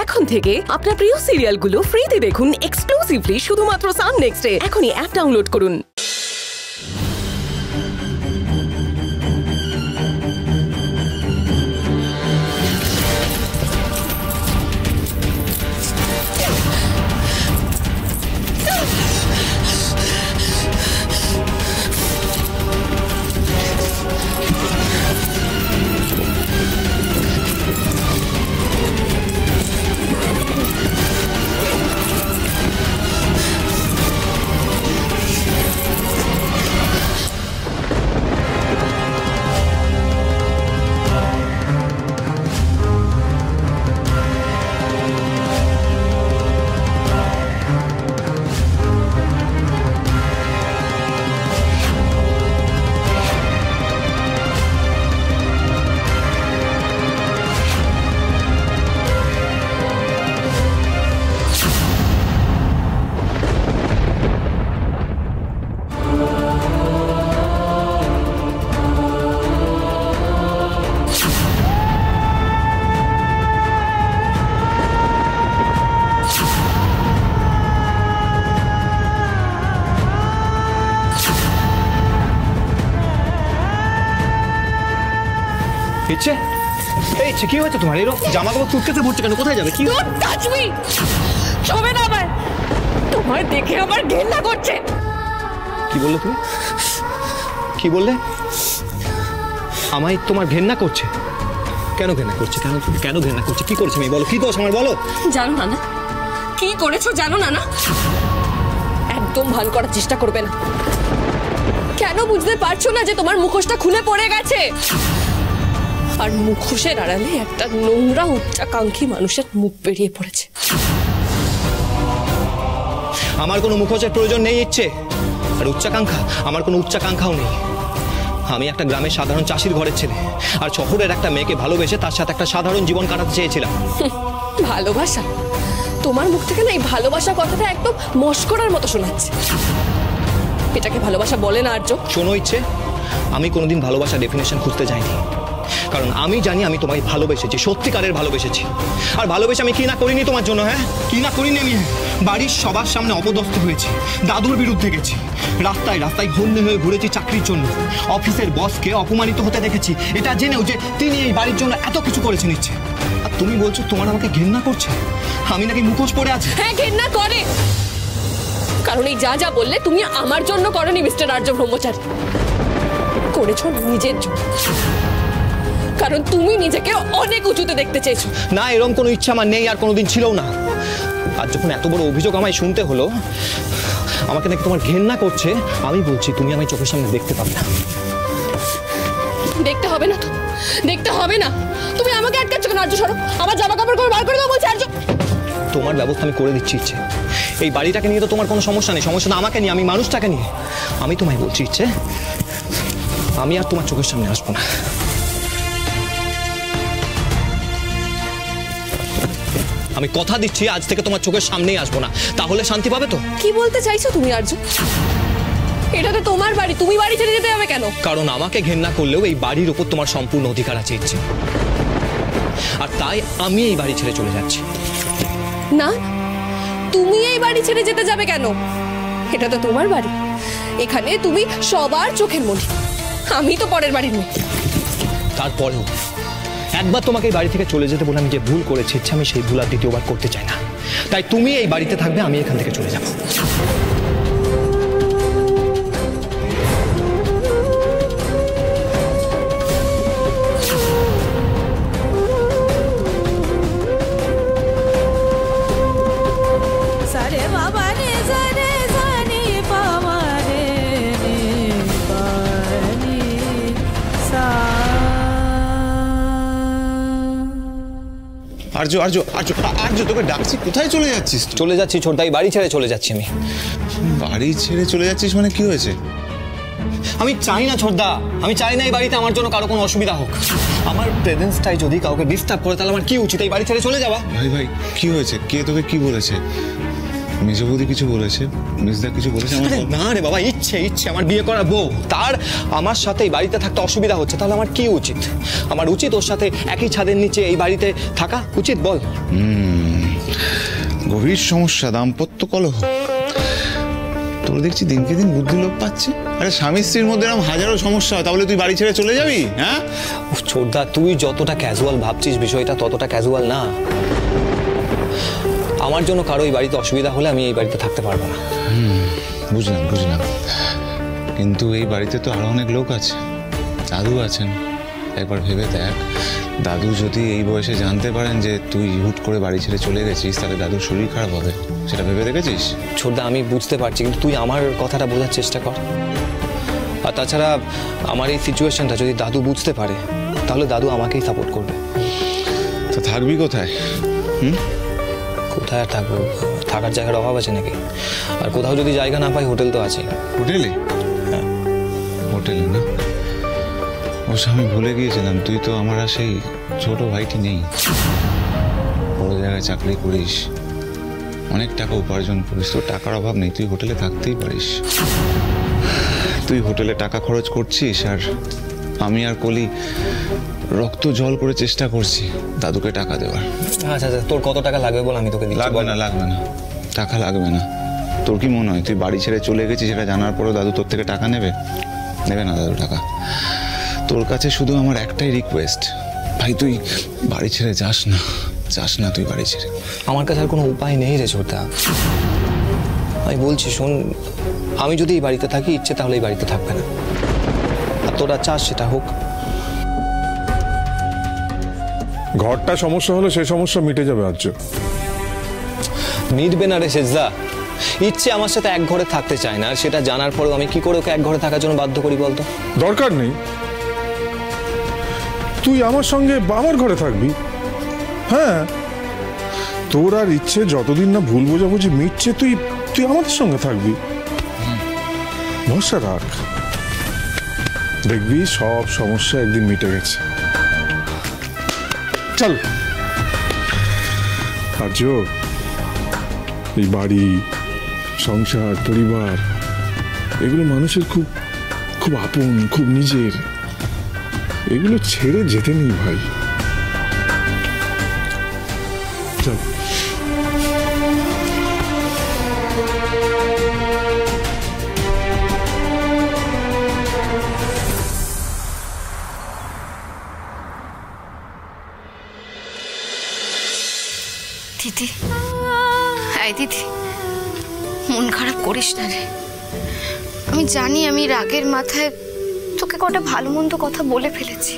এখন থেকে আপনার প্রিয় সিরিয়ালগুলো ফ্রিতে দেখুন এক্সক্লুসিভলি শুধুমাত্র সান নেক্সটে। এখনই অ্যাপ ডাউনলোড করুন। কি হয়েছে তোমার? এরকম জামা কাপড় তুটকেতে ভরছে কেন? কোথায় যাবে? কি ছবে না আমার, তোমায় দেখে আমার ঘেন্না করছে। কি বললে তুমি? কি বললে? আমায় তোমার ঘেন্না করছে? কেন ঘেন্না করছে? কেন ঘেন্না করছে? কি করেছে মেয়ে? বলো, কি দোষ আমার? বলো। জানো না কি করেছো? জানো না একদম ভান করার চেষ্টা করবে না। কেন বুঝতে পারছো না যে তোমার মুখোশটা খুলে পড়ে গেছে? আর মুখোশের আড়ালে একটা নোংরা উচ্চাকাঙ্ক্ষী মানুষের মুখ বেরিয়ে পড়েছে। আমার কোনো মুখোশের প্রয়োজন নেই ইচ্ছে, আর উচ্চাকাঙ্ক্ষা, আমার কোনো উচ্চাকাঙ্ক্ষাও নেই। আমি একটা গ্রামের সাধারণ চাষির ঘরের ছেলে, আর শহরের একটা মেয়েকে ভালোবেসে তার সাথে একটা সাধারণ জীবন কাটাতে চেয়েছিলাম। ভালোবাসা? তোমার মুখ থেকে না এই ভালোবাসা কথাটা একদম মস্করার মতো শোনাচ্ছে। এটাকে ভালোবাসা বলে না আর্য? শোনো ইচ্ছে, আমি কোনোদিন ভালোবাসা ডেফিনেশন খুঁজতে যাইনি, কারণ আমি জানি আমি তোমায় ভালোবেসেছি, সত্যিকারের ভালোবেসেছি। আর ভালোবেসে আমি কি না করিনি তোমার জন্য? হ্যাঁ, কি না করিনি আমি? বাড়ির সবার সামনে অপদস্থ হয়েছি, দাদুর বিরুদ্ধে গেছি, রাস্তায় হন্যে হয়ে ঘুরেছি চাকরির জন্য, অফিসের বসকে অপমানিত হতে দেখেছি, এটা জেনেও যে তিনি এই বাড়ির জন্য এত কিছু করেছেন ইচ্ছে। আর তুমি বলছো তোমার আমাকে ঘেন্না করছে? আমি নাকি মুখোশ পড়ে আছি? হ্যাঁ, ঘেন্না করে। কারণ এই যা বললে তুমি আমার জন্য করনি মিস্টার আর্য ব্রহ্মচারী, করেছো নিজের জন্য। কারণ তুমি নিজেকে অনেক উঁচুতে দেখতে চেয়েছো। না, এরকম কোনো ইচ্ছা আমার নেই, আর কোনোদিন ছিলও না। আর যখন এত বড় অভিযোগ আমায় শুনতে হলো, আমাকে নাকি তোমার ঘেন্না করছে, আমি বলছি তুমি আমায় চোখের সামনে দেখতে পাবে না। দেখতে হবে না তো, দেখতে হবে না। তুমি আমাকে আটকাচ্ছ কেন আর্য? সরো, আমার জামা কাপড় করে বার করে দাও বলছি আর্য। তোমার ব্যবস্থা আমি করে দিচ্ছি ইচ্ছে। এই বাড়িটাকে নিয়ে তো তোমার কোনো সমস্যা নেই, সমস্যা না আমাকে নিয়ে, আমি মানুষটাকে নিয়ে। আমি তোমায় বলছি ইচ্ছে, আমি আর তোমার চোখের সামনে আসবো না। আমি কথা দিচ্ছি আজ থেকে তোমার চোখের সামনেই আসবো না, তাহলে শান্তি পাবে তো? কি বলতে চাইছো তুমি আর্য? এটা তো তোমার বাড়ি, তুমি বাড়ি ছেড়ে যেতে হবে কেন? কারণ আমাকে ঘেন্না করলেও এই বাড়ির উপর তোমার সম্পূর্ণ অধিকার আছে ইচ্ছে, আর তাই আমি এই বাড়ি ছেড়ে চলে যাচ্ছি। না, তুমি এই বাড়ি ছেড়ে যেতে যাবে কেন? এটা তো তোমার বাড়ি, এখানে তুমি সবার চোখের মণি। আমি তো পরের বাড়ির মেয়ে। তারপরেও একবার তোমাকে এই বাড়ি থেকে চলে যেতে বলে আমি যে ভুল করেছি, আমি সেই ভুল আর দ্বিতীয়বার করতে চাই না। তাই তুমি এই বাড়িতে থাকবে, আমি এখান থেকে চলে যাব। আর্য আর্য আর্য আর্য, তোকে ডাকছি, কোথায় চলে যাচ্ছিস? চলে যাচ্ছি ছোটদাই, বাড়ি ছেড়ে চলে যাচ্ছি আমি। বাড়ি ছেড়ে চলে যাচ্ছিস মানে কি হয়েছে? আমি চাই না ছোটদা, আমি চাই না এই বাড়িতে আমার জন্য কারো কোনো অসুবিধা হোক। আমার প্রেজেন্সটাই যদি কাউকে ডিস্টার্ব করে, তাহলে আমার কি উচিত? এই বাড়ি ছেড়ে চলে যাওয়া? ভাই ভাই, কি হয়েছে? কে তোকে কি বলেছে? মেজো বৌদি কিছু বলেছে, মিসদা কিছু বলেছে? না রে বাবা, ইচ্ছে আমার বিয়ে করার বউ, তার আমার সাথে এই বাড়িতে থাকতে অসুবিধা হচ্ছে, তাহলে আমার কি উচিত? আমার উচিত ওর সাথে একই ছাদের নিচে এই বাড়িতে থাকা উচিত, বল? গভীর সমস্যা, দাম্পত্য কলহ। তোর দেখছি দিনকে দিন বুদ্ধি লোপ পাচ্ছে। আরে স্বামী স্ত্রীর মধ্যে এরকম হাজারো সমস্যা হয়, তাহলে তুই বাড়ি ছেড়ে চলে যাবি? হ্যাঁ ছোটদা, তুই যতটা ক্যাজুয়াল ভাবছিস বিষয়টা ততটা ক্যাজুয়াল না। আমার জন্য কারো এই বাড়িতে অসুবিধা হলে আমি এই বাড়িতে থাকতে পারবো না। বুঝলাম, কিন্তু এই বাড়িতে তো আরো অনেক লোক আছে, দাদু আছেন। একবার ভেবে দেখ, দাদু যদি এই বয়সে জানতে পারেন যে তুই হুট করে বাড়ি ছেড়ে চলে গেছিস, তাহলে দাদুর শরীর খারাপ হবে। সেটা ভেবে দেখেছিস? ছোটদা, আমি বুঝতে পারছি, কিন্তু তুই আমার কথাটা বোঝার চেষ্টা কর। আর তাছাড়া আমার এই সিচুয়েশনটা যদি দাদু বুঝতে পারে, তাহলে দাদু আমাকেই সাপোর্ট করবে। তো থাকবি কোথায়? কোথায় আর থাকবো? থাকার জায়গার অভাব আছে নাকি? আর কোথাও যদি জায়গা না পাই, হোটেল তো আছে। হোটেলে? হ্যাঁ, হোটেলে না? অবশ্য আমি ভুলে গিয়েছিলাম, তুই তো আমার আর সেই ছোট ভাইটি নেই। বড় জায়গায় চাকরি করিস, অনেক টাকা উপার্জন করিস, তোর টাকার অভাব নেই, তুই হোটেলে থাকতেই পারিস। তুই হোটেলে টাকা খরচ করছিস, আর আমি আর কলি রক্ত জল করে চেষ্টা করছি দাদুকে টাকা দেওয়ার। আচ্ছা, তোর কত টাকা লাগবে বল, আমি তোকে দিচ্ছি। লাগবে না, টাকা লাগবে না। তোর কি মনে হয় তুই বাড়ি ছেড়ে চলে গেছিস সেটা জানার পরেও দাদু তোর থেকে টাকা নেবে না? দাদু টাকা, তোর কাছে শুধু আমার একটাই রিকোয়েস্ট, ভাই তুই বাড়ি ছেড়ে যাস না, তুই বাড়ি ছেড়ে। আমার কাছে আর কোনো উপায় নেই রে ছোটদা। আমি বলছি শোন, আমি যদি এই বাড়িতে থাকি, ইচ্ছে তাহলে এই বাড়িতে থাকবে না, আর তোরা চাস সেটা হোক। ঘরটা সমস্যা হলে সেই সমস্যা মিটে যাবে আর্য। মিটবে না রে শেষদা। ইচ্ছে আমার সাথে এক ঘরে থাকতে চায় না, আর সেটা জানার পরেও আমি কি করে ওকে এক ঘরে থাকার জন্য বাধ্য করি বলতো? দরকার নেই, তুই আমার সঙ্গে আমার ঘরে থাকবি। হ্যাঁ, তোর আর ইচ্ছে যতদিন না ভুল বোঝাবুঝি মিটছে, তুই আমাদের সঙ্গে থাকবি। ভরসা রাখ, দেখবি সব সমস্যা একদিন মিটে গেছে। চল আর্য, এই বাড়ি, সংসার, পরিবার, এগুলো মানুষের খুব খুব আপন, খুব নিজের। এগুলো ছেড়ে যেতে নেই ভাই। চল। দিদি, হ্যাঁ দিদি, মন খারাপ করিস না রে। আমি জানি আমি রাগের মাথায় তোকে কটা ভালো মন্দ কথা বলে ফেলেছি।